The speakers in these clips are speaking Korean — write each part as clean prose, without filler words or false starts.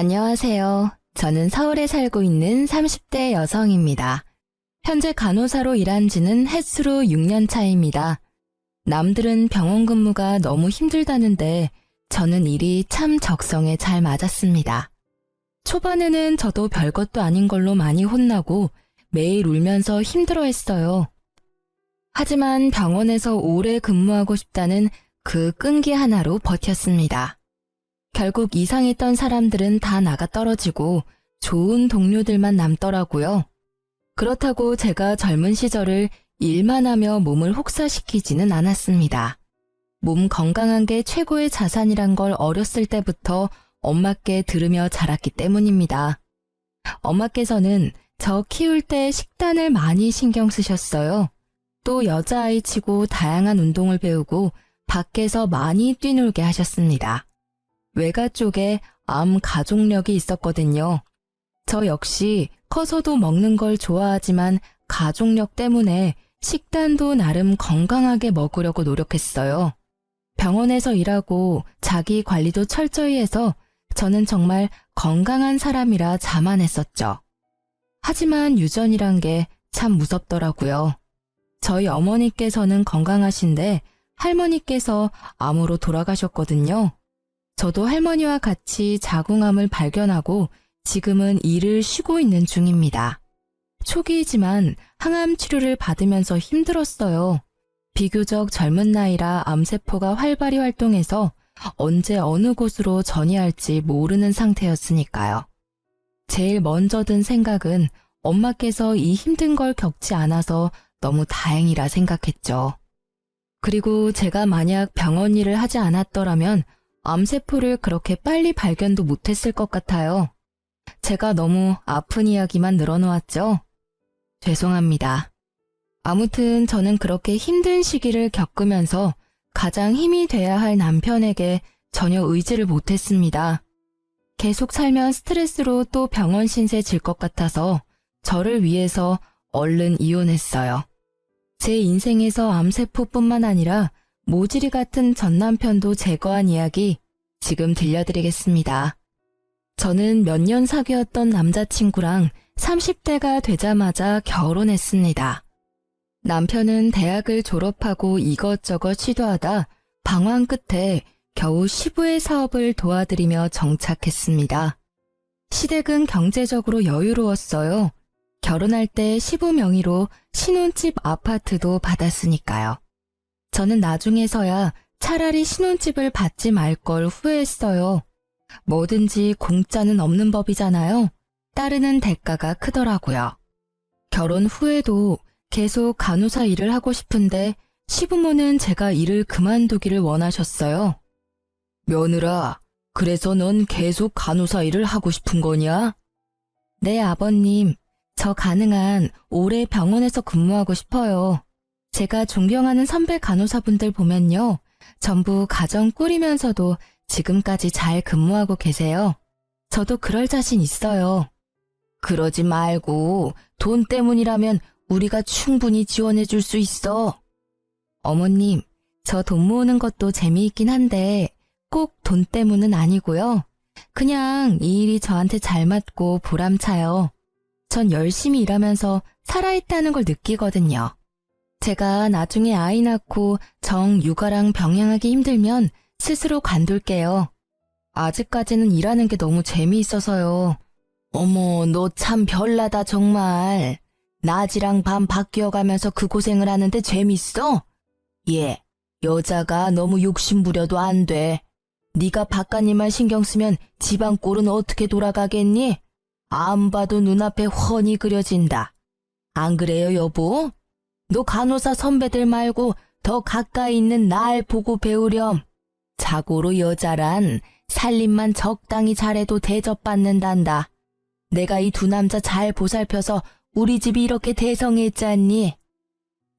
안녕하세요. 저는 서울에 살고 있는 30대 여성입니다. 현재 간호사로 일한 지는 햇수로 6년 차입니다. 남들은 병원 근무가 너무 힘들다는데 저는 일이 참 적성에 잘 맞았습니다. 초반에는 저도 별것도 아닌 걸로 많이 혼나고 매일 울면서 힘들어했어요. 하지만 병원에서 오래 근무하고 싶다는 그 끈기 하나로 버텼습니다. 결국 이상했던 사람들은 다 나가 떨어지고 좋은 동료들만 남더라고요. 그렇다고 제가 젊은 시절을 일만 하며 몸을 혹사시키지는 않았습니다. 몸 건강한 게 최고의 자산이란 걸 어렸을 때부터 엄마께 들으며 자랐기 때문입니다. 엄마께서는 저 키울 때 식단을 많이 신경 쓰셨어요. 또 여자아이 치고 다양한 운동을 배우고 밖에서 많이 뛰놀게 하셨습니다. 외가 쪽에 암 가족력이 있었거든요. 저 역시 커서도 먹는 걸 좋아하지만 가족력 때문에 식단도 나름 건강하게 먹으려고 노력했어요. 병원에서 일하고 자기 관리도 철저히 해서 저는 정말 건강한 사람이라 자만했었죠. 하지만 유전이란 게 참 무섭더라고요. 저희 어머니께서는 건강하신데 할머니께서 암으로 돌아가셨거든요. 저도 할머니와 같이 자궁암을 발견하고 지금은 일을 쉬고 있는 중입니다. 초기이지만 항암 치료를 받으면서 힘들었어요. 비교적 젊은 나이라 암세포가 활발히 활동해서 언제 어느 곳으로 전이할지 모르는 상태였으니까요. 제일 먼저 든 생각은 엄마께서 이 힘든 걸 겪지 않아서 너무 다행이라 생각했죠. 그리고 제가 만약 병원 일을 하지 않았더라면 암세포를 그렇게 빨리 발견도 못했을 것 같아요. 제가 너무 아픈 이야기만 늘어놓았죠? 죄송합니다. 아무튼 저는 그렇게 힘든 시기를 겪으면서 가장 힘이 돼야 할 남편에게 전혀 의지를 못했습니다. 계속 살면 스트레스로 또 병원 신세 질 것 같아서 저를 위해서 얼른 이혼했어요. 제 인생에서 암세포뿐만 아니라 모질이 같은 전 남편도 제거한 이야기 지금 들려드리겠습니다. 저는 몇 년 사귀었던 남자친구랑 30대가 되자마자 결혼했습니다. 남편은 대학을 졸업하고 이것저것 시도하다 방황 끝에 겨우 시부의 사업을 도와드리며 정착했습니다. 시댁은 경제적으로 여유로웠어요. 결혼할 때 시부 명의로 신혼집 아파트도 받았으니까요. 저는 나중에서야 차라리 신혼집을 받지 말 걸 후회했어요. 뭐든지 공짜는 없는 법이잖아요. 따르는 대가가 크더라고요. 결혼 후에도 계속 간호사 일을 하고 싶은데 시부모는 제가 일을 그만두기를 원하셨어요. 며느라, 그래서 넌 계속 간호사 일을 하고 싶은 거냐? 네, 아버님. 저 가능한 오래 병원에서 근무하고 싶어요. 제가 존경하는 선배 간호사분들 보면요. 전부 가정 꾸리면서도 지금까지 잘 근무하고 계세요. 저도 그럴 자신 있어요. 그러지 말고 돈 때문이라면 우리가 충분히 지원해 줄 수 있어. 어머님, 저 돈 모으는 것도 재미있긴 한데 꼭 돈 때문은 아니고요. 그냥 이 일이 저한테 잘 맞고 보람차요. 전 열심히 일하면서 살아있다는 걸 느끼거든요. 제가 나중에 아이 낳고 육아랑 병행하기 힘들면 스스로 관둘게요. 아직까지는 일하는 게 너무 재미있어서요. 어머, 너 참 별나다 정말. 낮이랑 밤 바뀌어가면서 그 고생을 하는데 재밌어? 예, 여자가 너무 욕심 부려도 안 돼. 네가 바깥 일만 신경 쓰면 집안 꼴은 어떻게 돌아가겠니? 안 봐도 눈앞에 훤히 그려진다. 안 그래요, 여보? 너 간호사 선배들 말고 더 가까이 있는 날 보고 배우렴. 자고로 여자란 살림만 적당히 잘해도 대접받는단다. 내가 이 두 남자 잘 보살펴서 우리 집이 이렇게 대성했잖니.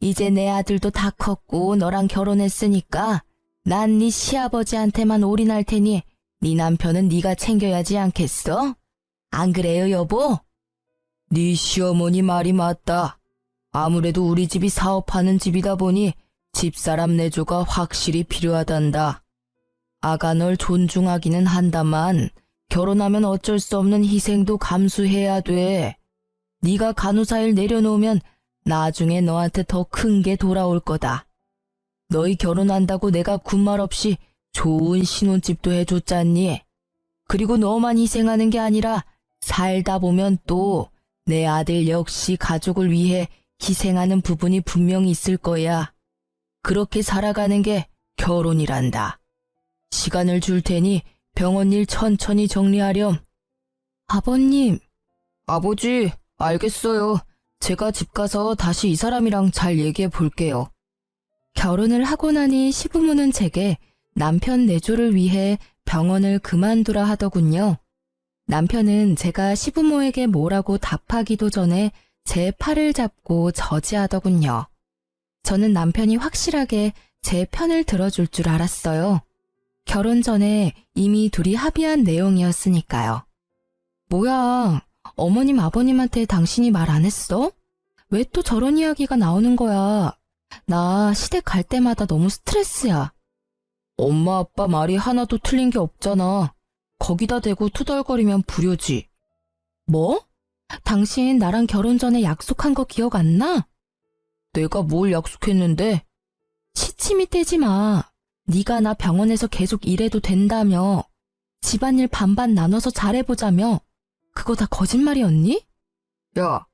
이제 내 아들도 다 컸고 너랑 결혼했으니까 난 네 시아버지한테만 올인할 테니 네 남편은 네가 챙겨야지 않겠어? 안 그래요, 여보? 네 시어머니 말이 맞다. 아무래도 우리 집이 사업하는 집이다 보니 집사람 내조가 확실히 필요하단다. 아가 널 존중하기는 한다만 결혼하면 어쩔 수 없는 희생도 감수해야 돼. 네가 간호사 일 내려놓으면 나중에 너한테 더 큰 게 돌아올 거다. 너희 결혼한다고 내가 군말 없이 좋은 신혼집도 해줬잖니. 그리고 너만 희생하는 게 아니라 살다 보면 또 내 아들 역시 가족을 위해 희생하는 부분이 분명히 있을 거야. 그렇게 살아가는 게 결혼이란다. 시간을 줄 테니 병원 일 천천히 정리하렴. 아버님. 아버지, 알겠어요. 제가 집 가서 다시 이 사람이랑 잘 얘기해 볼게요. 결혼을 하고 나니 시부모는 제게 남편 내조를 위해 병원을 그만두라 하더군요. 남편은 제가 시부모에게 뭐라고 답하기도 전에 제 팔을 잡고 저지하더군요. 저는 남편이 확실하게 제 편을 들어줄 줄 알았어요. 결혼 전에 이미 둘이 합의한 내용이었으니까요. 뭐야, 어머님 아버님한테 당신이 말 안 했어? 왜 또 저런 이야기가 나오는 거야? 나 시댁 갈 때마다 너무 스트레스야. 엄마 아빠 말이 하나도 틀린 게 없잖아. 거기다 대고 투덜거리면 불효지. 뭐? 당신 나랑 결혼 전에 약속한 거 기억 안 나? 내가 뭘 약속했는데? 시치미 떼지 마. 네가 나 병원에서 계속 일해도 된다며. 집안일 반반 나눠서 잘해보자며. 그거 다 거짓말이었니? 야,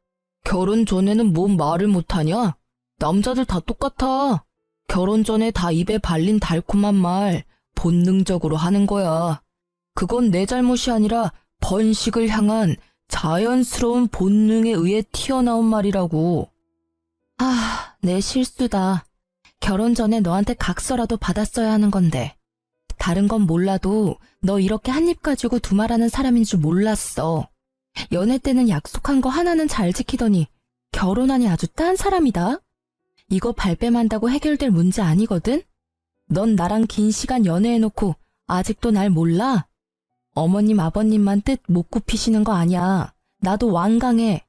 결혼 전에는 뭔 말을 못하냐? 남자들 다 똑같아. 결혼 전에 다 입에 발린 달콤한 말 본능적으로 하는 거야. 그건 내 잘못이 아니라 번식을 향한 자연스러운 본능에 의해 튀어나온 말이라고. 내 실수다. 결혼 전에 너한테 각서라도 받았어야 하는 건데. 다른 건 몰라도 너 이렇게 한 입 가지고 두말하는 사람인 줄 몰랐어. 연애 때는 약속한 거 하나는 잘 지키더니 결혼하니 아주 딴 사람이다. 이거 발뺌한다고 해결될 문제 아니거든? 넌 나랑 긴 시간 연애해놓고 아직도 날 몰라? 어머님 아버님만 뜻 못 굽히시는 거 아니야. 나도 완강해.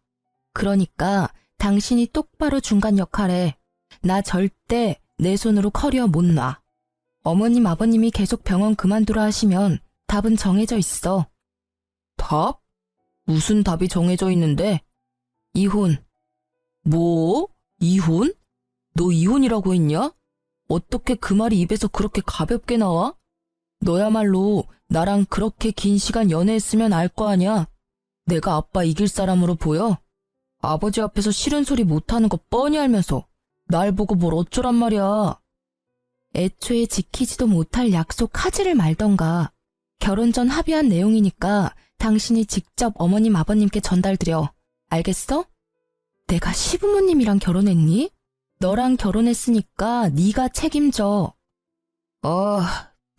그러니까 당신이 똑바로 중간 역할해. 나 절대 내 손으로 커리어 못 놔. 어머님 아버님이 계속 병원 그만두라 하시면 답은 정해져 있어. 답? 무슨 답이 정해져 있는데? 이혼. 뭐? 이혼? 너 이혼이라고 했냐? 어떻게 그 말이 입에서 그렇게 가볍게 나와? 너야말로 나랑 그렇게 긴 시간 연애했으면 알 거 아냐? 내가 아빠 이길 사람으로 보여? 아버지 앞에서 싫은 소리 못하는 거 뻔히 알면서 날 보고 뭘 어쩌란 말이야. 애초에 지키지도 못할 약속 하지를 말던가. 결혼 전 합의한 내용이니까 당신이 직접 어머님 아버님께 전달드려. 알겠어? 내가 시부모님이랑 결혼했니? 너랑 결혼했으니까 네가 책임져.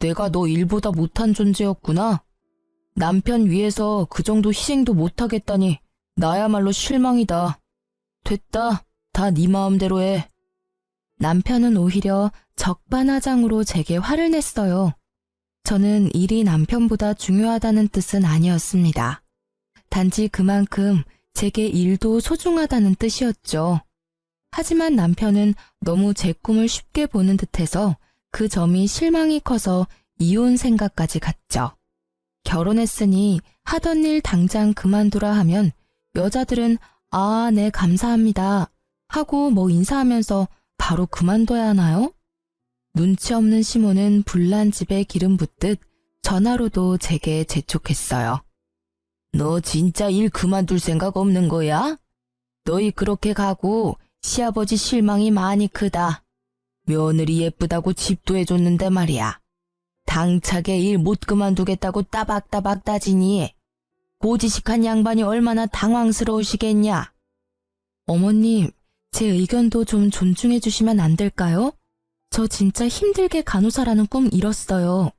내가 너 일보다 못한 존재였구나. 남편 위해서 그 정도 희생도 못하겠다니 나야말로 실망이다. 됐다. 다 네 마음대로 해. 남편은 오히려 적반하장으로 제게 화를 냈어요. 저는 일이 남편보다 중요하다는 뜻은 아니었습니다. 단지 그만큼 제게 일도 소중하다는 뜻이었죠. 하지만 남편은 너무 제 꿈을 쉽게 보는 듯해서 그 점이 실망이 커서 이혼 생각까지 갔죠. 결혼했으니 하던 일 당장 그만두라 하면 여자들은 네 감사합니다 하고 뭐 인사하면서 바로 그만둬야 하나요? 눈치 없는 시모는 불난 집에 기름 붓듯 전화로도 제게 재촉했어요. 너 진짜 일 그만둘 생각 없는 거야? 너희 그렇게 가고 시아버지 실망이 많이 크다. 며느리 예쁘다고 집도 해줬는데 말이야. 당차게 일 못 그만두겠다고 따박따박 따지니 고지식한 양반이 얼마나 당황스러우시겠냐. 어머님, 제 의견도 좀 존중해 주시면 안 될까요? 저 진짜 힘들게 간호사라는 꿈 이뤘어요.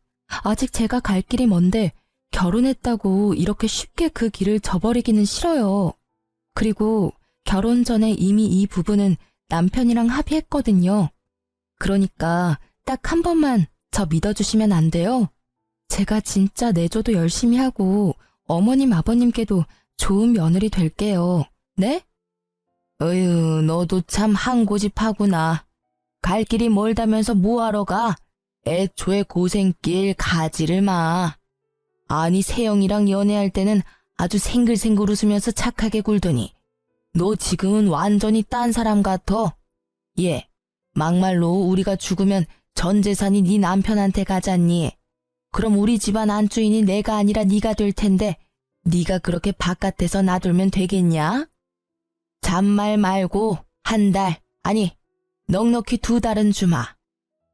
아직 제가 갈 길이 먼데 결혼했다고 이렇게 쉽게 그 길을 저버리기는 싫어요. 그리고 결혼 전에 이미 이 부분은 남편이랑 합의했거든요. 그러니까 딱 한 번만 저 믿어주시면 안 돼요? 제가 진짜 내조도 열심히 하고 어머님 아버님께도 좋은 며느리 될게요. 네? 어휴, 너도 참 한고집하구나. 갈 길이 멀다면서 뭐하러 가? 애초에 고생길 가지를 마. 아니, 세영이랑 연애할 때는 아주 생글생글 웃으면서 착하게 굴더니 너 지금은 완전히 딴 사람 같아. 얘, 막말로 우리가 죽으면 전 재산이 네 남편한테 가잖니. 그럼 우리 집안 안주인이 내가 아니라 네가 될 텐데 네가 그렇게 바깥에서 놔두면 되겠냐? 잔말 말고 한 달, 아니 넉넉히 2달은 주마.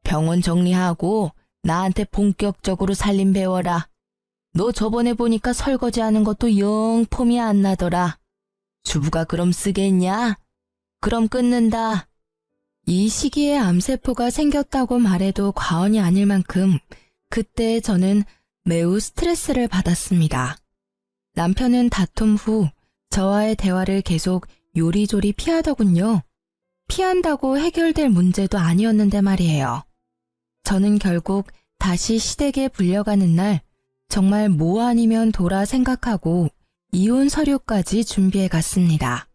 병원 정리하고 나한테 본격적으로 살림 배워라. 너 저번에 보니까 설거지하는 것도 영 폼이 안 나더라. 주부가 그럼 쓰겠냐? 그럼 끊는다. 이 시기에 암세포가 생겼다고 말해도 과언이 아닐 만큼 그때 저는 매우 스트레스를 받았습니다. 남편은 다툼 후 저와의 대화를 계속 요리조리 피하더군요. 피한다고 해결될 문제도 아니었는데 말이에요. 저는 결국 다시 시댁에 불려가는 날 정말 뭐 아니면 도라 생각하고 이혼 서류까지 준비해 갔습니다.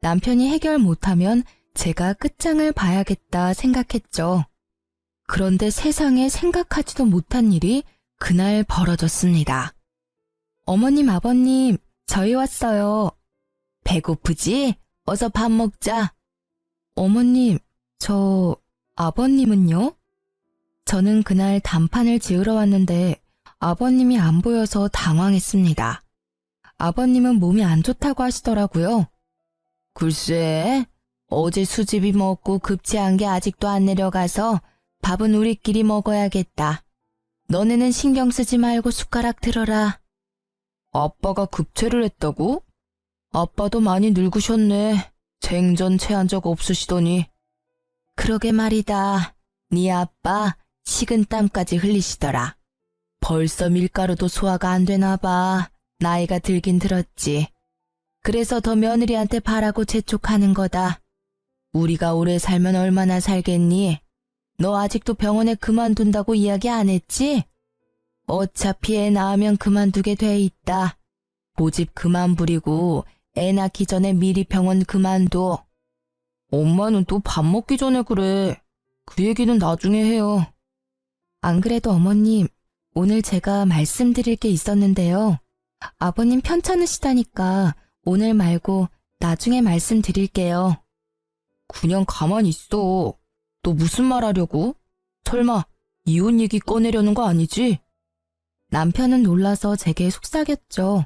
남편이 해결 못하면 제가 끝장을 봐야겠다 생각했죠. 그런데 세상에 생각하지도 못한 일이 그날 벌어졌습니다. 어머님, 아버님, 저희 왔어요. 배고프지? 어서 밥 먹자. 어머님, 아버님은요? 저는 그날 단판을 지으러 왔는데 아버님이 안 보여서 당황했습니다. 아버님은 몸이 안 좋다고 하시더라고요. 글쎄, 어제 수제비 먹고 급체한 게 아직도 안 내려가서 밥은 우리끼리 먹어야겠다. 너네는 신경 쓰지 말고 숟가락 들어라. 아빠가 급체를 했다고? 아빠도 많이 늙으셨네. 생전 체한 적 없으시더니. 그러게 말이다. 네 아빠 식은땀까지 흘리시더라. 벌써 밀가루도 소화가 안 되나 봐. 나이가 들긴 들었지. 그래서 더 며느리한테 바라고 재촉하는 거다. 우리가 오래 살면 얼마나 살겠니? 너 아직도 병원에 그만둔다고 이야기 안 했지? 어차피 애 낳으면 그만두게 돼 있다. 고집 그만 부리고 애 낳기 전에 미리 병원 그만둬. 엄마는 또 밥 먹기 전에 그래. 그 얘기는 나중에 해요. 안 그래도 어머님, 오늘 제가 말씀드릴 게 있었는데요. 아버님 편찮으시다니까 오늘 말고 나중에 말씀드릴게요. 그냥 가만히 있어. 너 무슨 말 하려고? 설마 이혼 얘기 꺼내려는 거 아니지? 남편은 놀라서 제게 속삭였죠.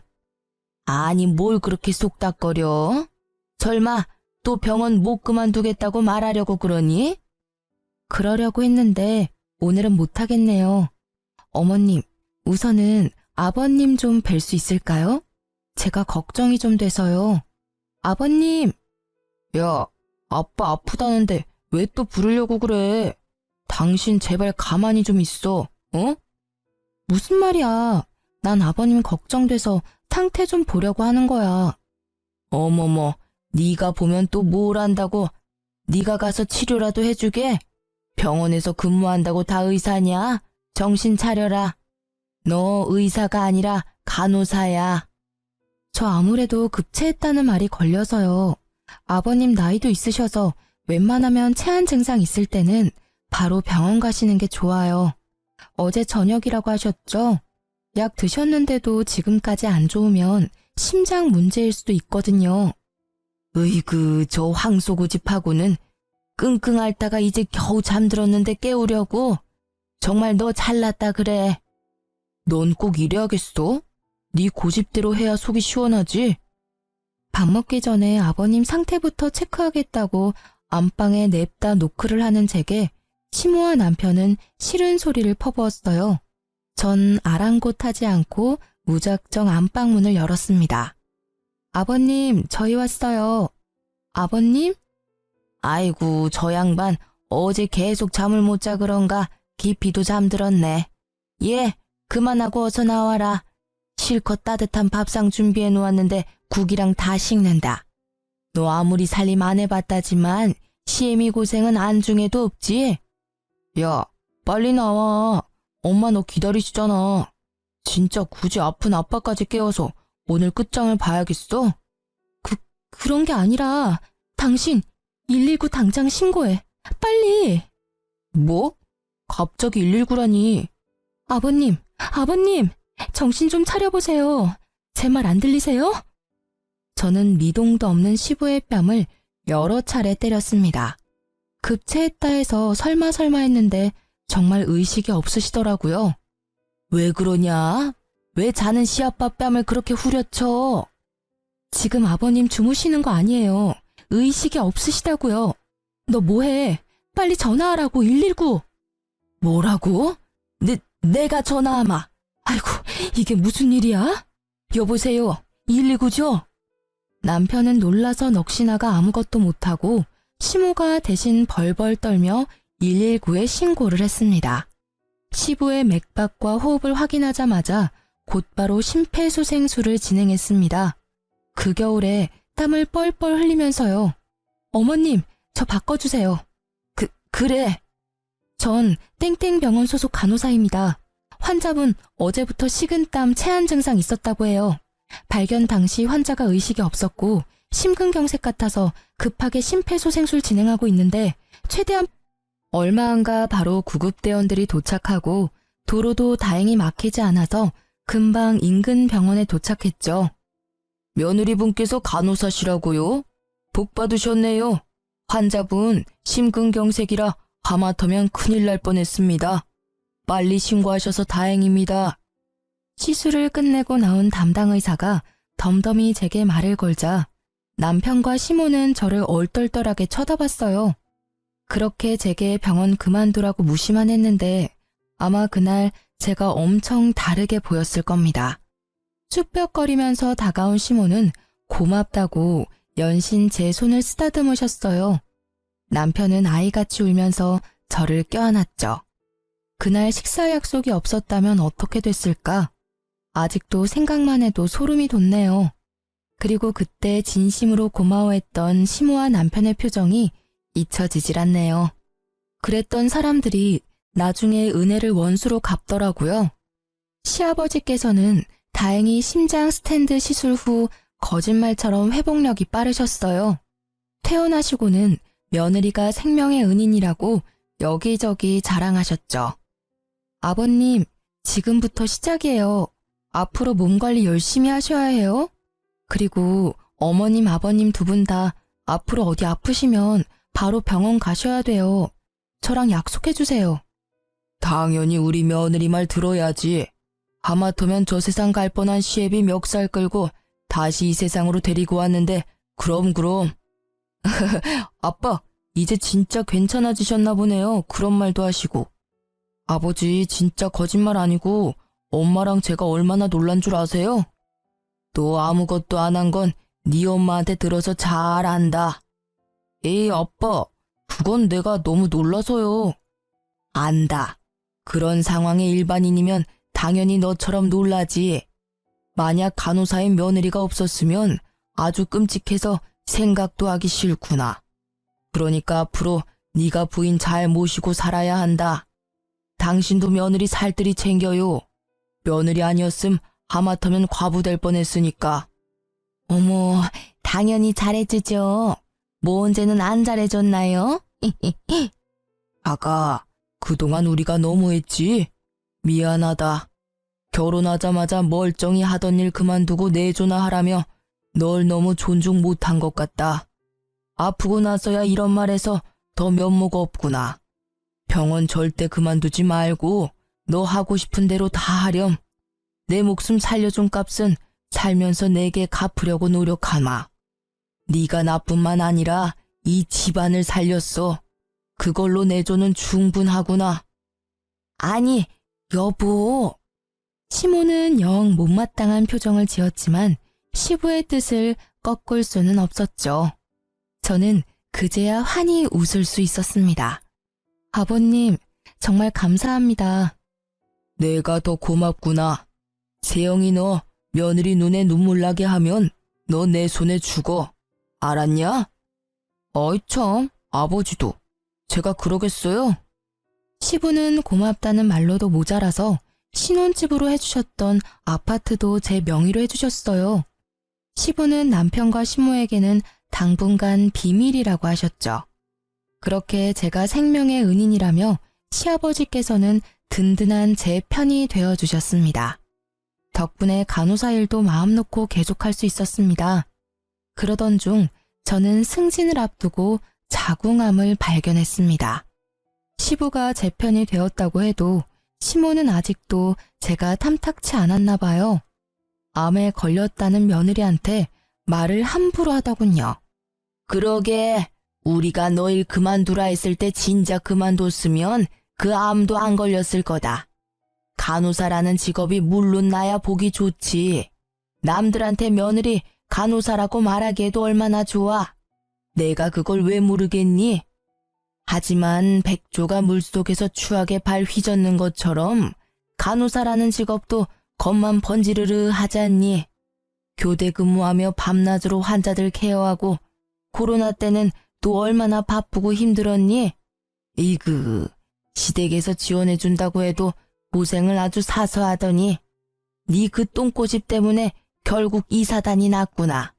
아니 뭘 그렇게 쏙닥거려? 설마 또 병원 못 그만두겠다고 말하려고 그러니? 그러려고 했는데 오늘은 못하겠네요. 어머님, 우선은 아버님 좀 뵐 수 있을까요? 제가 걱정이 좀 돼서요. 아버님! 야, 아빠 아프다는데 왜 또 부르려고 그래? 당신 제발 가만히 좀 있어, 어? 무슨 말이야. 난 아버님 걱정돼서 상태 좀 보려고 하는 거야. 어머머, 네가 보면 또 뭘 안다고. 네가 가서 치료라도 해주게? 병원에서 근무한다고 다 의사냐? 정신 차려라. 너 의사가 아니라 간호사야. 저 아무래도 급체했다는 말이 걸려서요. 아버님 나이도 있으셔서 웬만하면 체한 증상 있을 때는 바로 병원 가시는 게 좋아요. 어제 저녁이라고 하셨죠? 약 드셨는데도 지금까지 안 좋으면 심장 문제일 수도 있거든요. 으이그, 저 황소고집하고는 끙끙 앓다가 이제 겨우 잠들었는데 깨우려고? 정말 너 잘났다 그래. 넌 꼭 이래야겠어? 네 고집대로 해야 속이 시원하지? 밥 먹기 전에 아버님 상태부터 체크하겠다고 안방에 냅다 노크를 하는 제게 시모와 남편은 싫은 소리를 퍼부었어요. 전 아랑곳하지 않고 무작정 안방문을 열었습니다. 아버님, 저희 왔어요. 아버님? 아이고, 저 양반 어제 계속 잠을 못 자 그런가 깊이도 잠들었네. 예, 그만하고 어서 나와라. 실컷 따뜻한 밥상 준비해 놓았는데 국이랑 다 식는다. 너 아무리 살림 안 해봤다지만 시애미 고생은 안중에도 없지? 야, 빨리 나와. 엄마 너 기다리시잖아. 진짜 굳이 아픈 아빠까지 깨워서 오늘 끝장을 봐야겠어? 그런 게 아니라 당신 119 당장 신고해. 빨리. 뭐? 갑자기 119라니. 아버님. 정신 좀 차려보세요. 제 말 안 들리세요? 저는 미동도 없는 시부의 뺨을 여러 차례 때렸습니다. 급체했다 해서 설마 했는데 정말 의식이 없으시더라고요. 왜 그러냐? 왜 자는 시아빠 뺨을 그렇게 후려쳐? 지금 아버님 주무시는 거 아니에요. 의식이 없으시다고요. 너 뭐해? 빨리 전화하라고 119. 뭐라고? 내가 전화하마. 아이고, 이게 무슨 일이야? 여보세요, 119죠? 남편은 놀라서 넋이나가 아무것도 못하고 시모가 대신 벌벌 떨며 119에 신고를 했습니다. 시부의 맥박과 호흡을 확인하자마자 곧바로 심폐소생술을 진행했습니다. 그 겨울에 땀을 뻘뻘 흘리면서요. 어머님, 저 바꿔주세요. 그래. 전 땡땡병원 소속 간호사입니다. 환자분 어제부터 식은땀 체한 증상 있었다고 해요. 발견 당시 환자가 의식이 없었고 심근경색 같아서 급하게 심폐소생술 진행하고 있는데 최대한 얼마 안가 바로 구급대원들이 도착하고 도로도 다행히 막히지 않아서 금방 인근 병원에 도착했죠. 며느리분께서 간호사시라고요? 복 받으셨네요. 환자분 심근경색이라 하마터면 큰일 날 뻔했습니다. 빨리 신고하셔서 다행입니다. 시술을 끝내고 나온 담당 의사가 덤덤히 제게 말을 걸자 남편과 시모는 저를 얼떨떨하게 쳐다봤어요. 그렇게 제게 병원 그만두라고 무시만 했는데 아마 그날 제가 엄청 다르게 보였을 겁니다. 쭈뼛거리면서 다가온 시모는 고맙다고 연신 제 손을 쓰다듬으셨어요. 남편은 아이같이 울면서 저를 껴안았죠. 그날 식사 약속이 없었다면 어떻게 됐을까? 아직도 생각만 해도 소름이 돋네요. 그리고 그때 진심으로 고마워했던 시모와 남편의 표정이 잊혀지질 않네요. 그랬던 사람들이 나중에 은혜를 원수로 갚더라고요. 시아버지께서는 다행히 심장 스탠드 시술 후 거짓말처럼 회복력이 빠르셨어요. 퇴원하시고는 며느리가 생명의 은인이라고 여기저기 자랑하셨죠. 아버님, 지금부터 시작이에요. 앞으로 몸 관리 열심히 하셔야 해요. 그리고 어머님, 아버님 두 분 다 앞으로 어디 아프시면 바로 병원 가셔야 돼요. 저랑 약속해주세요. 당연히 우리 며느리 말 들어야지. 하마터면 저 세상 갈 뻔한 시애비 멱살 끌고 다시 이 세상으로 데리고 왔는데 그럼. 아빠, 이제 진짜 괜찮아지셨나 보네요. 그런 말도 하시고. 아버지, 진짜 거짓말 아니고 엄마랑 제가 얼마나 놀란 줄 아세요? 또 아무것도 안 한 건 네 엄마한테 들어서 잘 안다. 에이, 아빠, 그건 내가 너무 놀라서요. 안다. 그런 상황의 일반인이면 당연히 너처럼 놀라지. 만약 간호사인 며느리가 없었으면 아주 끔찍해서 생각도 하기 싫구나. 그러니까 앞으로 네가 부인 잘 모시고 살아야 한다. 당신도 며느리 살뜰히 챙겨요. 며느리 아니었음 하마터면 과부될 뻔했으니까. 어머, 당연히 잘해주죠. 뭐 언제는 안 잘해줬나요? 아가, 그동안 우리가 너무했지? 미안하다. 결혼하자마자 멀쩡히 하던 일 그만두고 내조나 하라며 널 너무 존중 못한 것 같다. 아프고 나서야 이런 말해서 더 면목 없구나. 병원 절대 그만두지 말고 너 하고 싶은 대로 다 하렴. 내 목숨 살려준 값은 살면서 내게 갚으려고 노력하마. 네가 나뿐만 아니라 이 집안을 살렸어. 그걸로 내조는 충분하구나. 아니, 여보. 시모는 영 못마땅한 표정을 지었지만 시부의 뜻을 꺾을 수는 없었죠. 저는 그제야 환히 웃을 수 있었습니다. 아버님, 정말 감사합니다. 내가 더 고맙구나. 세영이 너 며느리 눈에 눈물 나게 하면 너 내 손에 죽어. 알았냐? 어이 참, 아버지도. 제가 그러겠어요? 시부는 고맙다는 말로도 모자라서 신혼집으로 해주셨던 아파트도 제 명의로 해주셨어요. 시부는 남편과 시모에게는 당분간 비밀이라고 하셨죠. 그렇게 제가 생명의 은인이라며 시아버지께서는 든든한 제 편이 되어주셨습니다. 덕분에 간호사 일도 마음 놓고 계속할 수 있었습니다. 그러던 중 저는 승진을 앞두고 자궁암을 발견했습니다. 시부가 제 편이 되었다고 해도 시모는 아직도 제가 탐탁치 않았나 봐요. 암에 걸렸다는 며느리한테 말을 함부로 하더군요. 그러게 우리가 너 일 그만두라 했을 때 진작 그만뒀으면 그 암도 안 걸렸을 거다. 간호사라는 직업이 물론 나야 보기 좋지. 남들한테 며느리 간호사라고 말하기에도 얼마나 좋아. 내가 그걸 왜 모르겠니? 하지만 백조가 물속에서 추하게 발 휘젓는 것처럼 간호사라는 직업도 겉만 번지르르 하지 않니? 교대 근무하며 밤낮으로 환자들 케어하고 코로나 때는 또 얼마나 바쁘고 힘들었니? 이그 시댁에서 지원해준다고 해도 고생을 아주 사서 하더니 네 그 똥꼬집 때문에 결국 이사단이 났구나.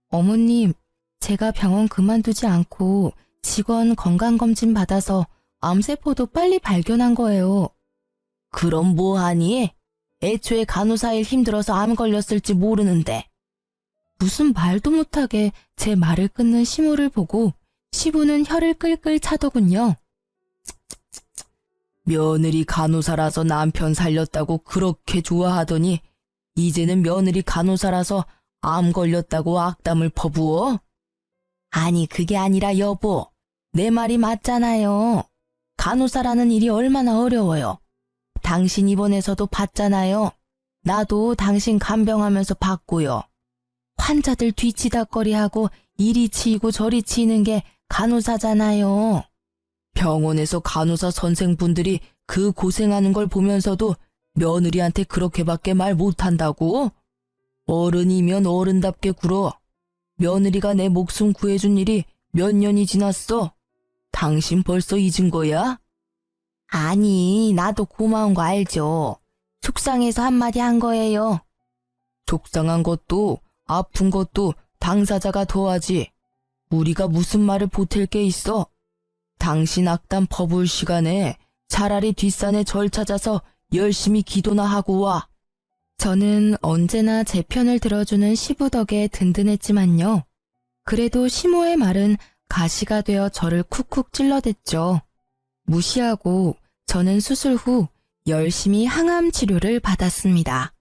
어머님, 제가 병원 그만두지 않고 직원 건강검진 받아서 암세포도 빨리 발견한 거예요. 그럼 뭐하니? 애초에 간호사 일 힘들어서 암 걸렸을지 모르는데. 무슨 말도 못하게 제 말을 끊는 시모를 보고 시부는 혀를 끌끌 차더군요. 며느리 간호사라서 남편 살렸다고 그렇게 좋아하더니 이제는 며느리 간호사라서 암 걸렸다고 악담을 퍼부어? 아니 그게 아니라 여보, 내 말이 맞잖아요. 간호사라는 일이 얼마나 어려워요. 당신 입원해서도 봤잖아요. 나도 당신 간병하면서 봤고요. 환자들 뒤치다꺼리하고 이리 치이고 저리 치이는 게 간호사잖아요. 병원에서 간호사 선생분들이 그 고생하는 걸 보면서도 며느리한테 그렇게밖에 말 못한다고? 어른이면 어른답게 굴어. 며느리가 내 목숨 구해준 일이 몇 년이 지났어? 당신 벌써 잊은 거야? 아니, 나도 고마운 거 알죠. 속상해서 한마디 한 거예요. 속상한 것도 아픈 것도 당사자가 더하지. 우리가 무슨 말을 보탤 게 있어? 당신 악담 퍼부을 시간에 차라리 뒷산에 절 찾아서 열심히 기도나 하고 와. 저는 언제나 제 편을 들어주는 시부 덕에 든든했지만요. 그래도 시모의 말은 가시가 되어 저를 쿡쿡 찔러댔죠. 무시하고 저는 수술 후 열심히 항암 치료를 받았습니다.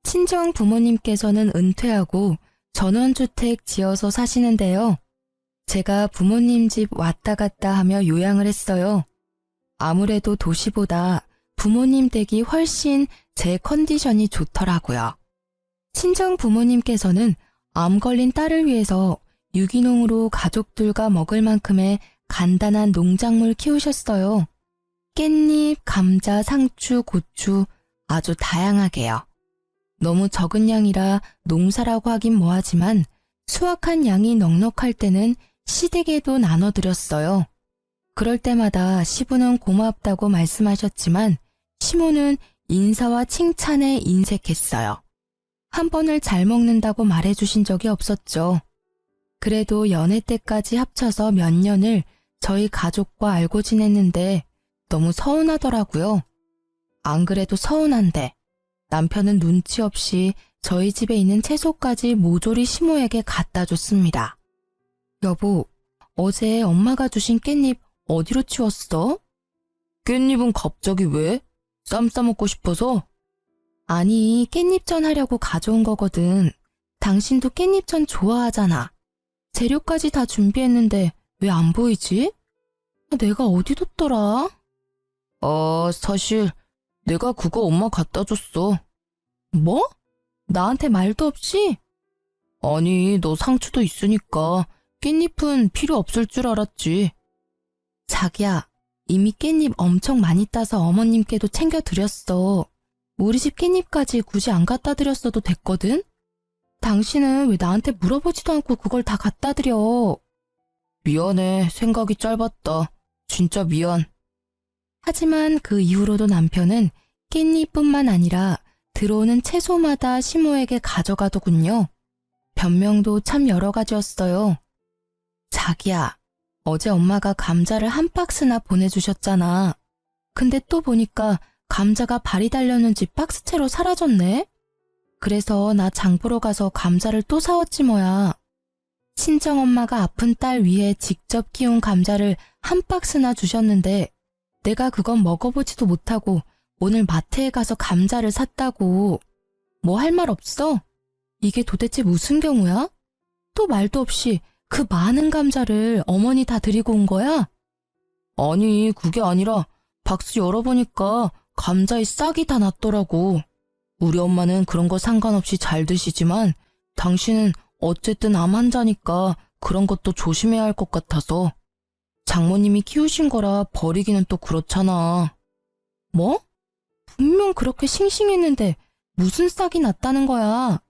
친정 부모님께서는 은퇴하고 전원주택 지어서 사시는데요. 제가 부모님 집 왔다 갔다 하며 요양을 했어요. 아무래도 도시보다 부모님 댁이 훨씬 제 컨디션이 좋더라고요. 친정 부모님께서는 암 걸린 딸을 위해서 유기농으로 가족들과 먹을 만큼의 간단한 농작물 키우셨어요. 깻잎, 감자, 상추, 고추 아주 다양하게요. 너무 적은 양이라 농사라고 하긴 뭐하지만 수확한 양이 넉넉할 때는 시댁에도 나눠드렸어요. 그럴 때마다 시부는 고맙다고 말씀하셨지만 시모는 인사와 칭찬에 인색했어요. 한 번을 잘 먹는다고 말해주신 적이 없었죠. 그래도 연애 때까지 합쳐서 몇 년을 저희 가족과 알고 지냈는데 너무 서운하더라고요. 안 그래도 서운한데 남편은 눈치 없이 저희 집에 있는 채소까지 모조리 시모에게 갖다 줬습니다. 여보, 어제 엄마가 주신 깻잎 어디로 치웠어? 깻잎은 갑자기 왜? 쌈 싸먹고 싶어서? 아니, 깻잎전 하려고 가져온 거거든. 당신도 깻잎전 좋아하잖아. 재료까지 다 준비했는데 왜 안 보이지? 내가 어디 뒀더라? 사실 내가 그거 엄마 갖다 줬어. 뭐? 나한테 말도 없이? 아니, 너 상추도 있으니까 깻잎은 필요 없을 줄 알았지. 자기야, 이미 깻잎 엄청 많이 따서 어머님께도 챙겨드렸어. 우리 집 깻잎까지 굳이 안 갖다 드렸어도 됐거든? 당신은 왜 나한테 물어보지도 않고 그걸 다 갖다 드려? 미안해, 생각이 짧았다. 진짜 미안. 하지만 그 이후로도 남편은 깻잎뿐만 아니라 들어오는 채소마다 시모에게 가져가더군요. 변명도 참 여러 가지였어요. 자기야, 어제 엄마가 감자를 한 박스나 보내주셨잖아. 근데 또 보니까 감자가 발이 달렸는지 박스채로 사라졌네? 그래서 나 장 보러 가서 감자를 또 사왔지 뭐야. 친정엄마가 아픈 딸 위해 직접 키운 감자를 한 박스나 주셨는데 내가 그건 먹어보지도 못하고 오늘 마트에 가서 감자를 샀다고. 뭐 할 말 없어? 이게 도대체 무슨 경우야? 또 말도 없이 그 많은 감자를 어머니 다 드리고 온 거야? 아니, 그게 아니라 박스 열어보니까 감자에 싹이 다 났더라고. 우리 엄마는 그런 거 상관없이 잘 드시지만 당신은 어쨌든 암 환자니까 그런 것도 조심해야 할 것 같아서. 장모님이 키우신 거라 버리기는 또 그렇잖아. 뭐? 분명 그렇게 싱싱했는데 무슨 싹이 났다는 거야?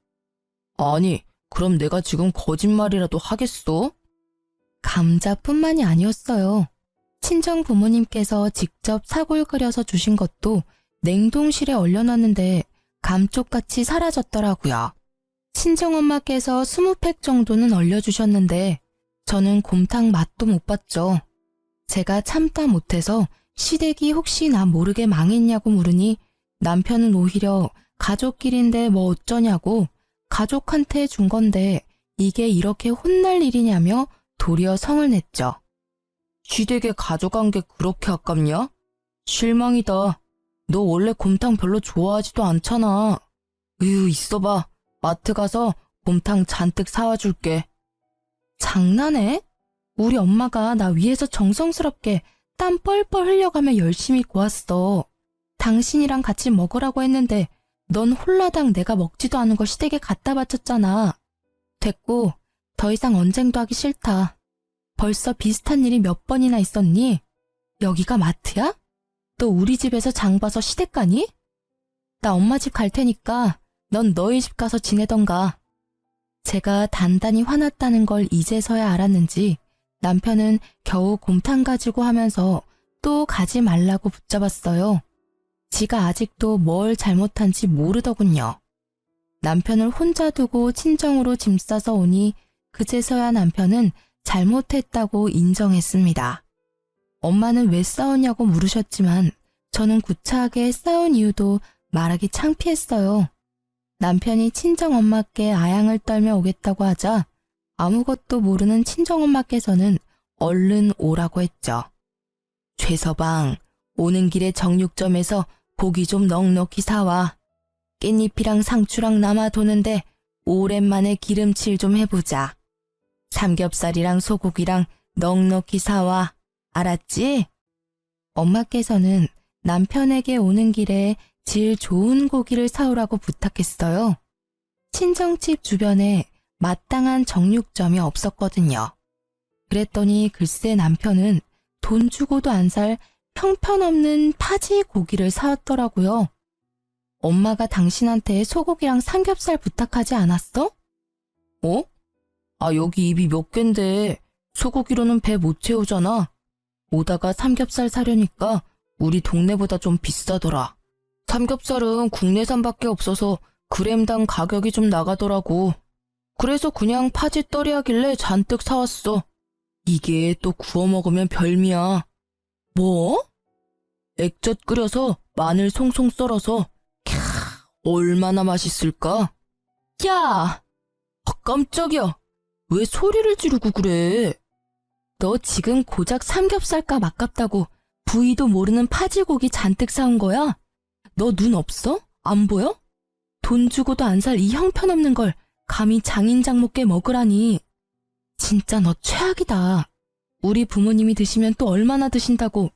아니, 그럼 내가 지금 거짓말이라도 하겠어? 감자뿐만이 아니었어요. 친정 부모님께서 직접 사골 끓여서 주신 것도 냉동실에 얼려놨는데 감쪽같이 사라졌더라고요. 친정엄마께서 20팩 정도는 얼려주셨는데 저는 곰탕 맛도 못 봤죠. 제가 참다 못해서 시댁이 혹시 나 모르게 망했냐고 물으니 남편은 오히려 가족끼리인데 뭐 어쩌냐고 가족한테 준 건데 이게 이렇게 혼날 일이냐며 도리어 성을 냈죠. 시댁에 가져간 게 그렇게 아깝냐? 실망이다. 너 원래 곰탕 별로 좋아하지도 않잖아. 있어봐. 마트 가서 곰탕 잔뜩 사와 줄게. 장난해? 우리 엄마가 나 위해서 정성스럽게 땀 뻘뻘 흘려가며 열심히 구웠어. 당신이랑 같이 먹으라고 했는데 넌 홀라당 내가 먹지도 않은 걸 시댁에 갖다 바쳤잖아. 됐고, 더 이상 언쟁도 하기 싫다. 벌써 비슷한 일이 몇 번이나 있었니? 여기가 마트야? 또 우리 집에서 장 봐서 시댁 가니? 나 엄마 집 갈 테니까 넌 너희 집 가서 지내던가. 제가 단단히 화났다는 걸 이제서야 알았는지 남편은 겨우 곰탕 가지고 하면서 또 가지 말라고 붙잡았어요. 지가 아직도 뭘 잘못한지 모르더군요. 남편을 혼자 두고 친정으로 짐 싸서 오니 그제서야 남편은 잘못했다고 인정했습니다. 엄마는 왜 싸웠냐고 물으셨지만 저는 구차하게 싸운 이유도 말하기 창피했어요. 남편이 친정엄마께 아양을 떨며 오겠다고 하자 아무것도 모르는 친정엄마께서는 얼른 오라고 했죠. 최서방, 오는 길에 정육점에서 고기 좀 넉넉히 사와. 깻잎이랑 상추랑 남아 도는데 오랜만에 기름칠 좀 해보자. 삼겹살이랑 소고기랑 넉넉히 사와. 알았지? 엄마께서는 남편에게 오는 길에 질 좋은 고기를 사오라고 부탁했어요. 친정집 주변에 마땅한 정육점이 없었거든요. 그랬더니 글쎄 남편은 돈 주고도 안 살 형편없는 파지 고기를 사왔더라고요. 엄마가 당신한테 소고기랑 삼겹살 부탁하지 않았어? 어? 여기 입이 몇 갠데 소고기로는 배 못 채우잖아. 오다가 삼겹살 사려니까 우리 동네보다 좀 비싸더라. 삼겹살은 국내산밖에 없어서 그램당 가격이 좀 나가더라고. 그래서 그냥 파지 떨이 하길래 잔뜩 사왔어. 이게 또 구워 먹으면 별미야. 뭐? 액젓 끓여서 마늘 송송 썰어서 얼마나 맛있을까? 야! 깜짝이야. 왜 소리를 지르고 그래? 너 지금 고작 삼겹살값 아깝다고 부위도 모르는 파지고기 잔뜩 사온 거야? 너 눈 없어? 안 보여? 돈 주고도 안 살 이 형편없는 걸 감히 장인장 먹게 먹으라니. 진짜 너 최악이다. 우리 부모님이 드시면 또 얼마나 드신다고.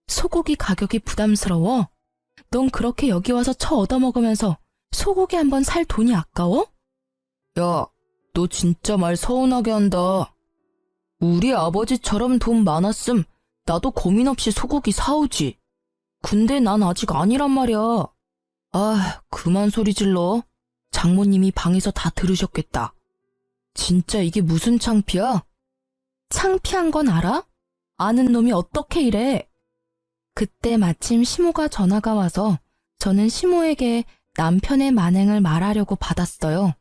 소고기 가격이 부담스러워? 넌 그렇게 여기 와서 처 얻어먹으면서 소고기 한번 살 돈이 아까워? 야, 너 진짜 말 서운하게 한다. 우리 아버지처럼 돈 많았음 나도 고민 없이 소고기 사오지. 근데 난 아직 아니란 말이야. 그만 소리 질러. 장모님이 방에서 다 들으셨겠다. 진짜 이게 무슨 창피야? 창피한 건 알아? 아는 놈이 어떻게 이래? 그때 마침 시모가 전화가 와서 저는 시모에게 남편의 만행을 말하려고 받았어요.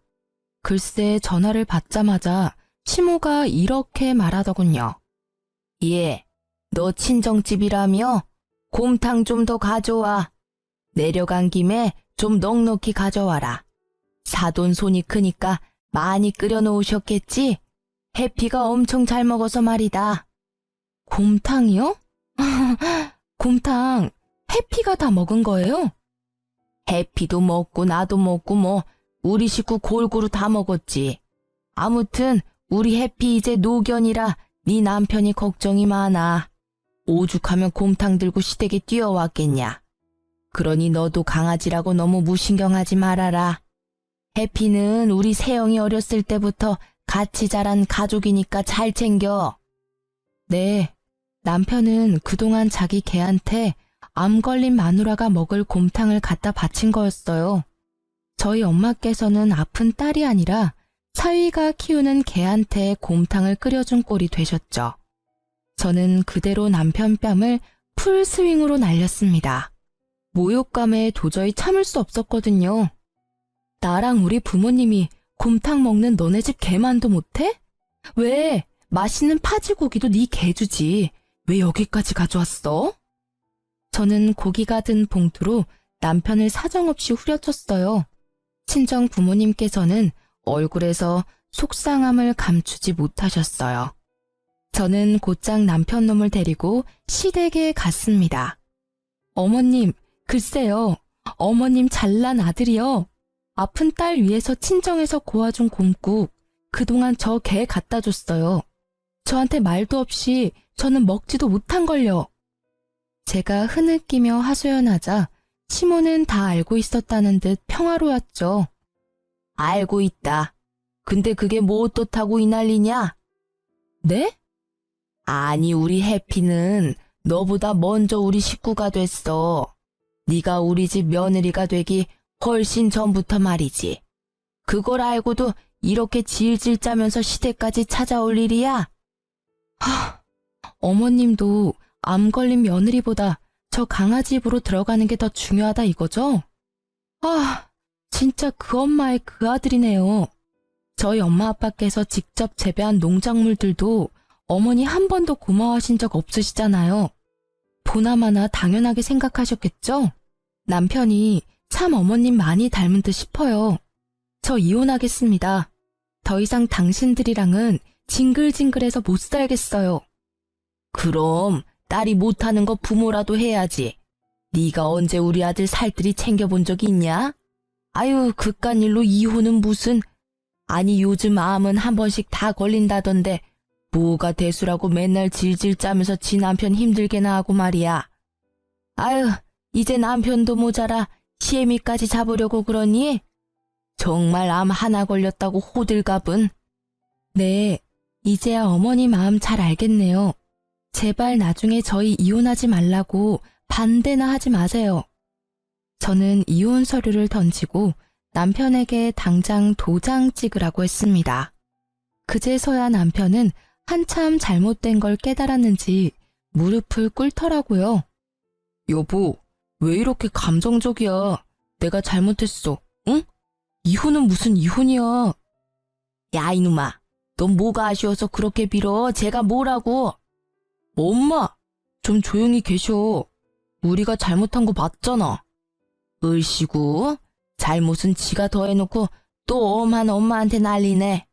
글쎄 전화를 받자마자 시모가 이렇게 말하더군요. 예, 너 친정집이라며? 곰탕 좀 더 가져와. 내려간 김에 좀 넉넉히 가져와라. 사돈 손이 크니까 많이 끓여 놓으셨겠지? 해피가 엄청 잘 먹어서 말이다. 곰탕이요? 곰탕 해피가 다 먹은 거예요? 해피도 먹고 나도 먹고 뭐 우리 식구 골고루 다 먹었지. 아무튼 우리 해피 이제 노견이라 네 남편이 걱정이 많아. 오죽하면 곰탕 들고 시댁에 뛰어왔겠냐. 그러니 너도 강아지라고 너무 무신경하지 말아라. 해피는 우리 세영이 어렸을 때부터 같이 자란 가족이니까 잘 챙겨. 네, 남편은 그동안 자기 개한테 암 걸린 마누라가 먹을 곰탕을 갖다 바친 거였어요. 저희 엄마께서는 아픈 딸이 아니라 사위가 키우는 개한테 곰탕을 끓여준 꼴이 되셨죠. 저는 그대로 남편 뺨을 풀스윙으로 날렸습니다. 모욕감에 도저히 참을 수 없었거든요. 나랑 우리 부모님이 곰탕 먹는 너네 집 개만도 못해? 왜? 맛있는 파지고기도 네 개 주지. 왜 여기까지 가져왔어? 저는 고기가 든 봉투로 남편을 사정없이 후려쳤어요. 친정 부모님께서는 얼굴에서 속상함을 감추지 못하셨어요. 저는 곧장 남편 놈을 데리고 시댁에 갔습니다. 어머님, 글쎄요. 어머님 잘난 아들이요. 아픈 딸 위해서 친정에서 고아준 곰국 그동안 저 개 갖다 줬어요. 저한테 말도 없이 저는 먹지도 못한걸요. 제가 흐느끼며 하소연하자 시모는 다 알고 있었다는 듯 평화로웠죠. 알고 있다. 근데 그게 뭐 어떻다고 이 난리냐? 네? 아니 우리 해피는 너보다 먼저 우리 식구가 됐어. 네가 우리 집 며느리가 되기 훨씬 전부터 말이지. 그걸 알고도 이렇게 질질 짜면서 시댁까지 찾아올 일이야? 어머님도 암 걸린 며느리보다 저 강아지 입으로 들어가는 게 더 중요하다 이거죠? 진짜 그 엄마의 그 아들이네요. 저희 엄마 아빠께서 직접 재배한 농작물들도 어머니 한 번도 고마워하신 적 없으시잖아요. 보나마나 당연하게 생각하셨겠죠? 남편이 참 어머님 많이 닮은 듯 싶어요. 저 이혼하겠습니다. 더 이상 당신들이랑은 징글징글해서 못 살겠어요. 그럼 딸이 못하는 거 부모라도 해야지. 네가 언제 우리 아들 살뜰히 챙겨본 적이 있냐? 아유 그깟 일로 이혼은 무슨. 아니 요즘 암은 한 번씩 다 걸린다던데 뭐가 대수라고 맨날 질질 짜면서 지 남편 힘들게나 하고 말이야. 아유 이제 남편도 모자라 시애미까지 잡으려고 그러니? 정말 암 하나 걸렸다고 호들갑은. 네, 이제야 어머니 마음 잘 알겠네요. 제발 나중에 저희 이혼하지 말라고 반대나 하지 마세요. 저는 이혼 서류를 던지고 남편에게 당장 도장 찍으라고 했습니다. 그제서야 남편은 한참 잘못된 걸 깨달았는지 무릎을 꿇더라고요. 여보, 왜 이렇게 감정적이야? 내가 잘못했어, 응? 이혼은 무슨 이혼이야? 야 이놈아, 넌 뭐가 아쉬워서 그렇게 빌어? 제가 뭐라고? 엄마, 좀 조용히 계셔. 우리가 잘못한 거 맞잖아. 을씨구, 잘못은 지가 더 해놓고 또 엄한 엄마한테 난리네.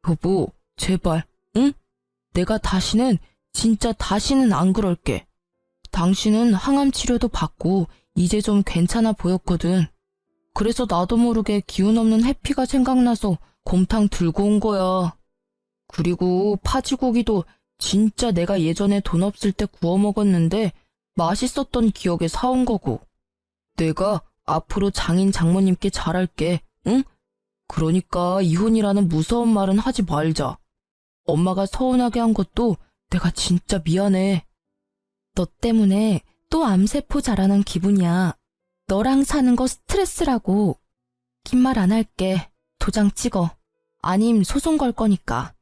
여보, 제발, 응? 내가 진짜 다시는 안 그럴게. 당신은 항암 치료도 받고 이제 좀 괜찮아 보였거든. 그래서 나도 모르게 기운 없는 해피가 생각나서 곰탕 들고 온 거야. 그리고 파지고기도 진짜 내가 예전에 돈 없을 때 구워 먹었는데 맛있었던 기억에 사온 거고. 내가 앞으로 장인 장모님께 잘할게, 응? 그러니까 이혼이라는 무서운 말은 하지 말자. 엄마가 서운하게 한 것도 내가 진짜 미안해. 너 때문에 또 암세포 자라는 기분이야. 너랑 사는 거 스트레스라고. 긴 말 안 할게. 도장 찍어. 아님 소송 걸 거니까.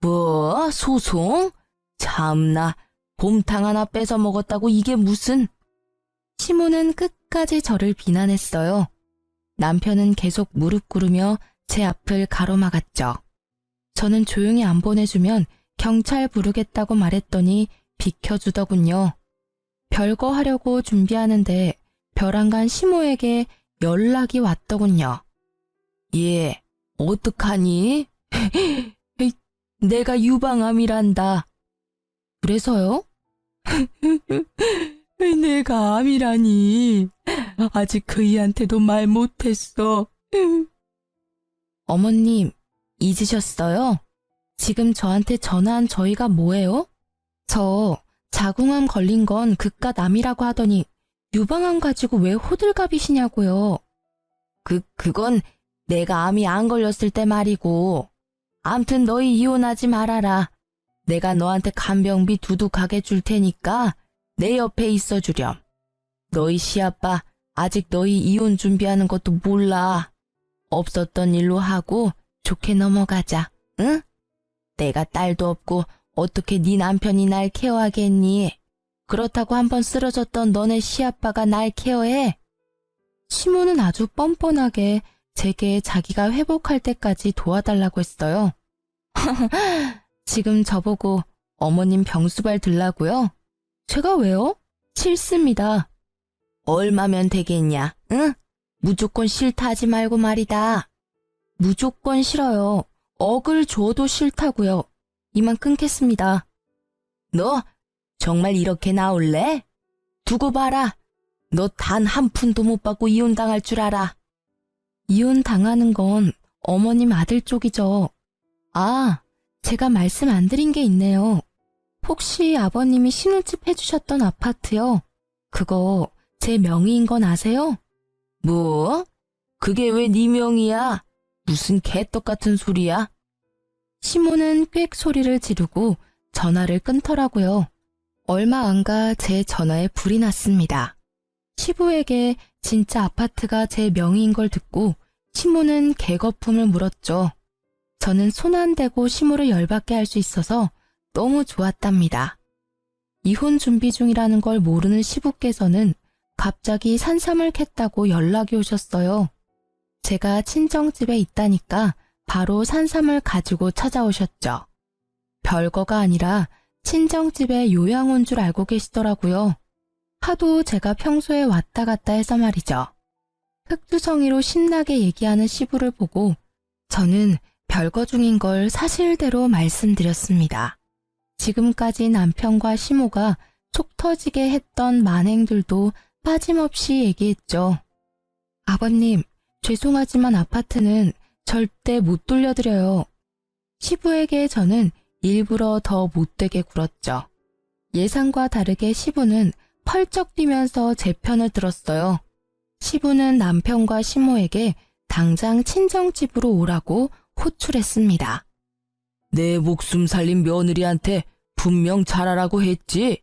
뭐? 소송? 참나, 곰탕 하나 뺏어 먹었다고 이게 무슨. 시모는 끝까지 저를 비난했어요. 남편은 계속 무릎 꿇으며 제 앞을 가로막았죠. 저는 조용히 안 보내주면 경찰 부르겠다고 말했더니 비켜주더군요. 별거 하려고 준비하는데 벼랑간 시모에게 연락이 왔더군요. 얘, 어떡하니? 내가 유방암이란다. 그래서요? 내가 암이라니. 아직 그이한테도 말 못했어. 어머님, 잊으셨어요? 지금 저한테 전화한 저희가 뭐예요? 저 자궁암 걸린 건 그깟 암이라고 하더니 유방암 가지고 왜 호들갑이시냐고요. 그건 내가 암이 안 걸렸을 때 말이고. 암튼 너희 이혼하지 말아라. 내가 너한테 간병비 두둑하게 줄 테니까 내 옆에 있어 주렴. 너희 시아빠 아직 너희 이혼 준비하는 것도 몰라. 없었던 일로 하고 좋게 넘어가자. 응? 내가 딸도 없고 어떻게 네 남편이 날 케어하겠니? 그렇다고 한번 쓰러졌던 너네 시아빠가 날 케어해? 시모는 아주 뻔뻔하게 제게 자기가 회복할 때까지 도와달라고 했어요. 지금 저보고 어머님 병수발 들라고요? 제가 왜요? 싫습니다. 얼마면 되겠냐, 응? 무조건 싫다 하지 말고 말이다. 무조건 싫어요. 억을 줘도 싫다고요. 이만 끊겠습니다. 너 정말 이렇게 나올래? 두고 봐라. 너 단 한 푼도 못 받고 이혼당할 줄 알아. 이혼당하는 건 어머님 아들 쪽이죠. 아, 제가 말씀 안 드린 게 있네요. 혹시 아버님이 신혼집 해주셨던 아파트요? 그거 제 명의인 건 아세요? 뭐? 그게 왜 네 명의야? 무슨 개떡 같은 소리야? 시모는 꽥 소리를 지르고 전화를 끊더라고요. 얼마 안 가 제 전화에 불이 났습니다. 시부에게 진짜 아파트가 제 명의인 걸 듣고 시모는 개거품을 물었죠. 저는 손 안 대고 시모를 열받게 할 수 있어서 너무 좋았답니다. 이혼 준비 중이라는 걸 모르는 시부께서는 갑자기 산삼을 캤다고 연락이 오셨어요. 제가 친정집에 있다니까 바로 산삼을 가지고 찾아오셨죠. 별거가 아니라 친정집에 요양 온 줄 알고 계시더라고요. 하도 제가 평소에 왔다 갔다 해서 말이죠. 흑투성이로 신나게 얘기하는 시부를 보고 저는 별거 중인 걸 사실대로 말씀드렸습니다. 지금까지 남편과 시모가 속 터지게 했던 만행들도 빠짐없이 얘기했죠. 아버님, 죄송하지만 아파트는 절대 못 돌려드려요. 시부에게 저는 일부러 더 못되게 굴었죠. 예상과 다르게 시부는 펄쩍 뛰면서 제 편을 들었어요. 시부는 남편과 시모에게 당장 친정집으로 오라고 호출했습니다. 내 목숨 살린 며느리한테 분명 잘하라고 했지.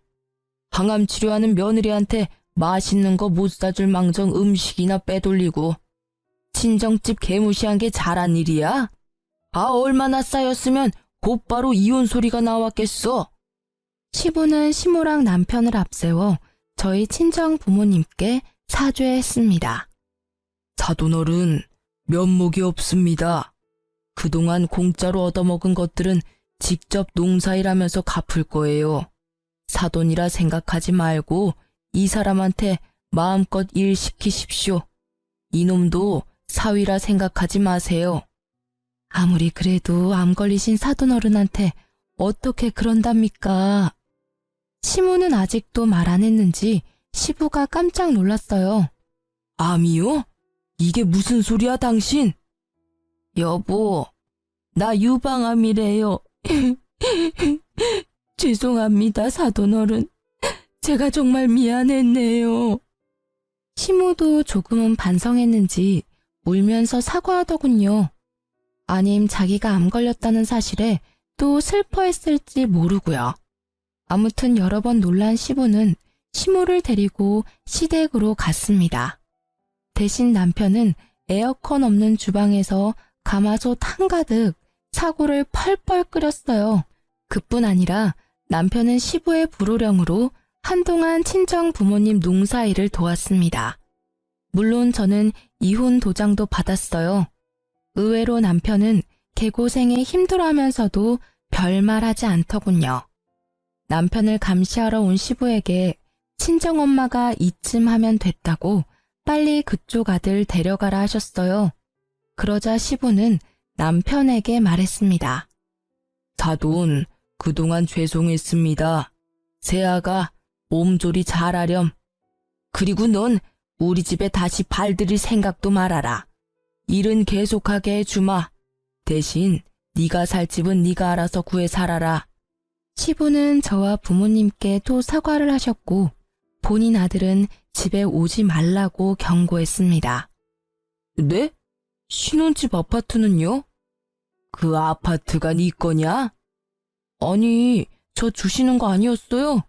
항암 치료하는 며느리한테 맛있는 거 못 사줄 망정 음식이나 빼돌리고 친정집 개무시한 게 잘한 일이야? 아, 얼마나 쌓였으면 곧바로 이혼 소리가 나왔겠어. 시부는 시모랑 남편을 앞세워 저희 친정 부모님께 사죄했습니다. 사돈어른, 면목이 없습니다. 그동안 공짜로 얻어먹은 것들은 직접 농사일하면서 갚을 거예요. 사돈이라 생각하지 말고 이 사람한테 마음껏 일 시키십시오. 이놈도 사위라 생각하지 마세요. 아무리 그래도 암 걸리신 사돈어른한테 어떻게 그런답니까? 시모는 아직도 말 안 했는지 시부가 깜짝 놀랐어요. 암이요? 이게 무슨 소리야 당신? 여보, 나 유방암이래요. 죄송합니다, 사돈어른. 제가 정말 미안했네요. 시모도 조금은 반성했는지 울면서 사과하더군요. 아님 자기가 암 걸렸다는 사실에 또 슬퍼했을지 모르고요. 아무튼 여러 번 놀란 시부는 시모를 데리고 시댁으로 갔습니다. 대신 남편은 에어컨 없는 주방에서 가마솥 한가득 사골을 펄펄 끓였어요. 그뿐 아니라 남편은 시부의 불호령으로 한동안 친정 부모님 농사일을 도왔습니다. 물론 저는 이혼 도장도 받았어요. 의외로 남편은 개고생에 힘들어하면서도 별말하지 않더군요. 남편을 감시하러 온 시부에게 친정엄마가 이쯤 하면 됐다고 빨리 그쪽 아들 데려가라 하셨어요. 그러자 시부는 남편에게 말했습니다. 사돈, 그동안 죄송했습니다. 새아가 몸조리 잘하렴. 그리고 넌 우리 집에 다시 발들일 생각도 말아라. 일은 계속하게 해주마. 대신 네가 살 집은 네가 알아서 구해 살아라. 시부는 저와 부모님께 또 사과를 하셨고 본인 아들은 집에 오지 말라고 경고했습니다. 네? 신혼집 아파트는요? 그 아파트가 네 거냐? 아니, 저 주시는 거 아니었어요?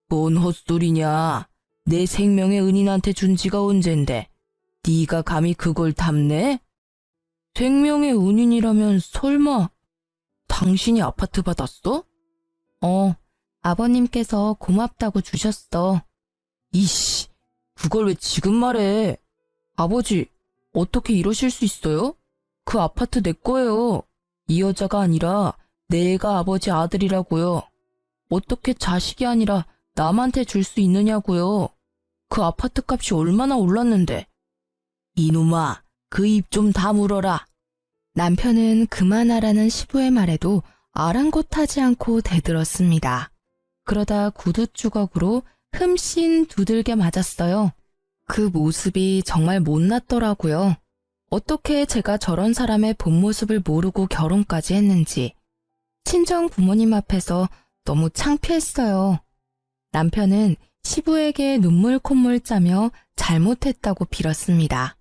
뭔 헛소리냐. 내 생명의 은인한테 준 지가 언젠데 네가 감히 그걸 탐내? 생명의 은인이라면 설마 당신이 아파트 받았어? 아버님께서 고맙다고 주셨어. 이씨, 그걸 왜 지금 말해? 아버지, 어떻게 이러실 수 있어요? 그 아파트 내 거예요. 이 여자가 아니라 내가 아버지 아들이라고요. 어떻게 자식이 아니라 남한테 줄 수 있느냐고요. 그 아파트 값이 얼마나 올랐는데. 이놈아, 그 입 좀 다물어라. 남편은 그만하라는 시부의 말에도 아랑곳하지 않고 대들었습니다. 그러다 구두 주걱으로 흠씬 두들겨 맞았어요. 그 모습이 정말 못났더라고요. 어떻게 제가 저런 사람의 본 모습을 모르고 결혼까지 했는지. 친정 부모님 앞에서 너무 창피했어요. 남편은 시부에게 눈물 콧물 짜며 잘못했다고 빌었습니다.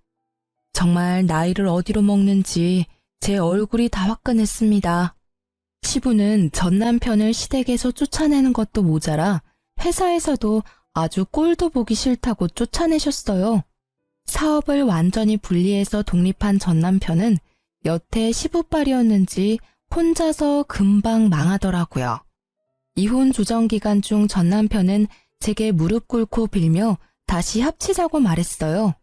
정말 나이를 어디로 먹는지 제 얼굴이 다 화끈했습니다. 시부는 전 남편을 시댁에서 쫓아내는 것도 모자라 회사에서도 아주 꼴도 보기 싫다고 쫓아내셨어요. 사업을 완전히 분리해서 독립한 전 남편은 여태 시부빨이었는지 혼자서 금방 망하더라고요. 이혼 조정 기간 중 전 남편은 제게 무릎 꿇고 빌며 다시 합치자고 말했어요.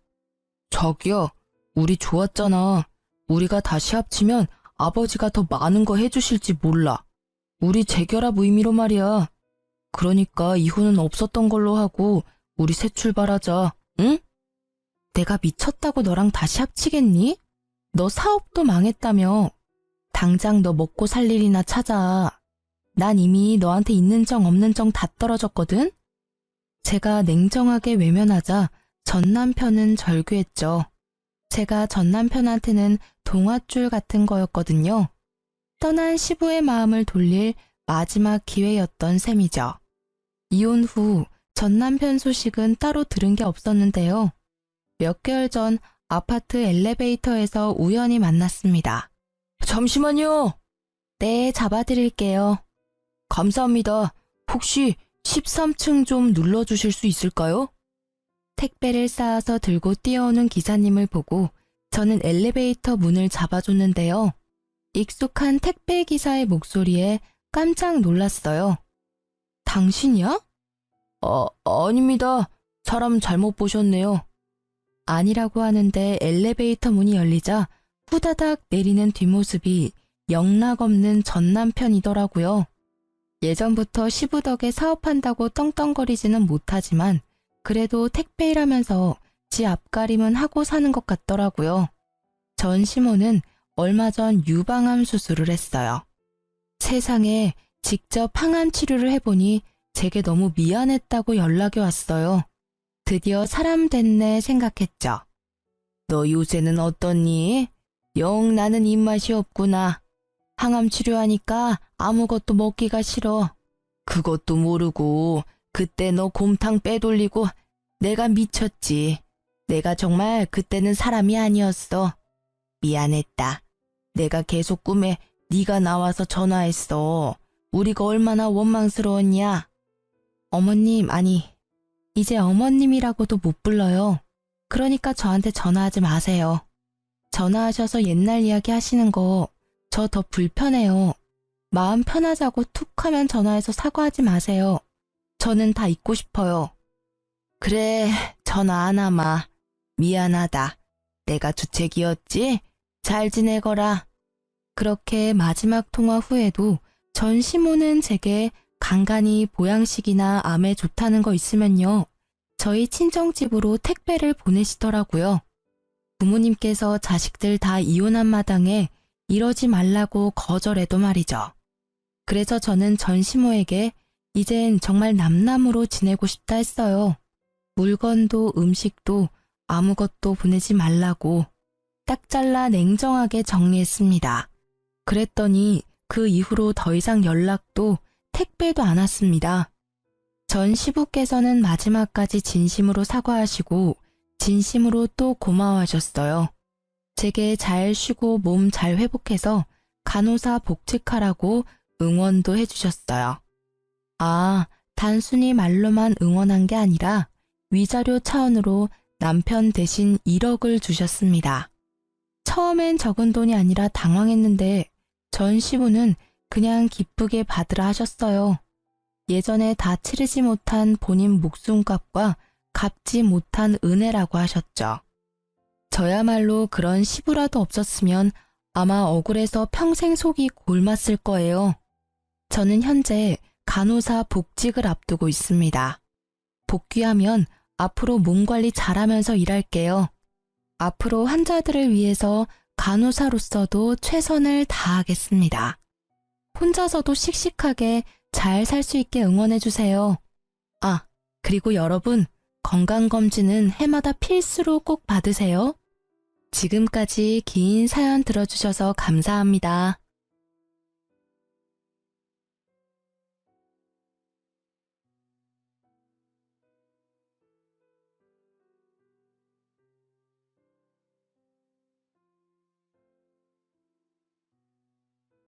자기야, 우리 좋았잖아. 우리가 다시 합치면 아버지가 더 많은 거 해주실지 몰라. 우리 재결합 의미로 말이야. 그러니까 이혼은 없었던 걸로 하고 우리 새 출발하자, 응? 내가 미쳤다고 너랑 다시 합치겠니? 너 사업도 망했다며. 당장 너 먹고 살 일이나 찾아. 난 이미 너한테 있는 정 없는 정 다 떨어졌거든? 제가 냉정하게 외면하자 전 남편은 절규했죠. 제가 전 남편한테는 동아줄 같은 거였거든요. 떠난 시부의 마음을 돌릴 마지막 기회였던 셈이죠. 이혼 후 전 남편 소식은 따로 들은 게 없었는데요. 몇 개월 전 아파트 엘리베이터에서 우연히 만났습니다. 잠시만요. 네, 잡아드릴게요. 감사합니다. 혹시 13층 좀 눌러주실 수 있을까요? 택배를 쌓아서 들고 뛰어오는 기사님을 보고 저는 엘리베이터 문을 잡아줬는데요. 익숙한 택배 기사의 목소리에 깜짝 놀랐어요. 당신이야? 아닙니다. 사람 잘못 보셨네요. 아니라고 하는데 엘리베이터 문이 열리자 후다닥 내리는 뒷모습이 영락없는 전 남편이더라고요. 예전부터 시부 덕에 사업한다고 떵떵거리지는 못하지만 그래도 택배 일하면서 지 앞가림은 하고 사는 것 같더라고요. 전 시모는 얼마 전 유방암 수술을 했어요. 세상에 직접 항암 치료를 해보니 제게 너무 미안했다고 연락이 왔어요. 드디어 사람 됐네 생각했죠. 너 요새는 어떻니? 영 나는 입맛이 없구나. 항암 치료하니까 아무것도 먹기가 싫어. 그것도 모르고 그때 너 곰탕 빼돌리고 내가 미쳤지. 내가 정말 그때는 사람이 아니었어. 미안했다. 내가 계속 꿈에 네가 나와서 전화했어. 우리가 얼마나 원망스러웠냐. 어머님, 아니, 이제 어머님이라고도 못 불러요. 그러니까 저한테 전화하지 마세요. 전화하셔서 옛날 이야기 하시는 거 저 더 불편해요. 마음 편하자고 툭 하면 전화해서 사과하지 마세요. 저는 다 잊고 싶어요. 그래, 전화 안 하마. 미안하다. 내가 주책이었지? 잘 지내거라. 그렇게 마지막 통화 후에도 전 시모는 제게 간간히 보양식이나 암에 좋다는 거 있으면요. 저희 친정집으로 택배를 보내시더라고요. 부모님께서 자식들 다 이혼한 마당에 이러지 말라고 거절해도 말이죠. 그래서 저는 전시모에게 이젠 정말 남남으로 지내고 싶다 했어요. 물건도 음식도 아무것도 보내지 말라고 딱 잘라 냉정하게 정리했습니다. 그랬더니 그 이후로 더 이상 연락도 택배도 안 왔습니다. 전 시부께서는 마지막까지 진심으로 사과하시고 진심으로 또 고마워하셨어요. 제게 잘 쉬고 몸 잘 회복해서 간호사 복직하라고 응원도 해주셨어요. 아, 단순히 말로만 응원한 게 아니라 위자료 차원으로 남편 대신 1억을 주셨습니다. 처음엔 적은 돈이 아니라 당황했는데 전 시부는 그냥 기쁘게 받으라 하셨어요. 예전에 다 치르지 못한 본인 목숨값과 갚지 못한 은혜라고 하셨죠. 저야말로 그런 시부라도 없었으면 아마 억울해서 평생 속이 골맞을 거예요. 저는 현재 간호사 복직을 앞두고 있습니다. 복귀하면 앞으로 몸 관리 잘하면서 일할게요. 앞으로 환자들을 위해서 간호사로서도 최선을 다하겠습니다. 혼자서도 씩씩하게 잘 살 수 있게 응원해주세요. 아, 그리고 여러분, 건강검진은 해마다 필수로 꼭 받으세요. 지금까지 긴 사연 들어주셔서 감사합니다.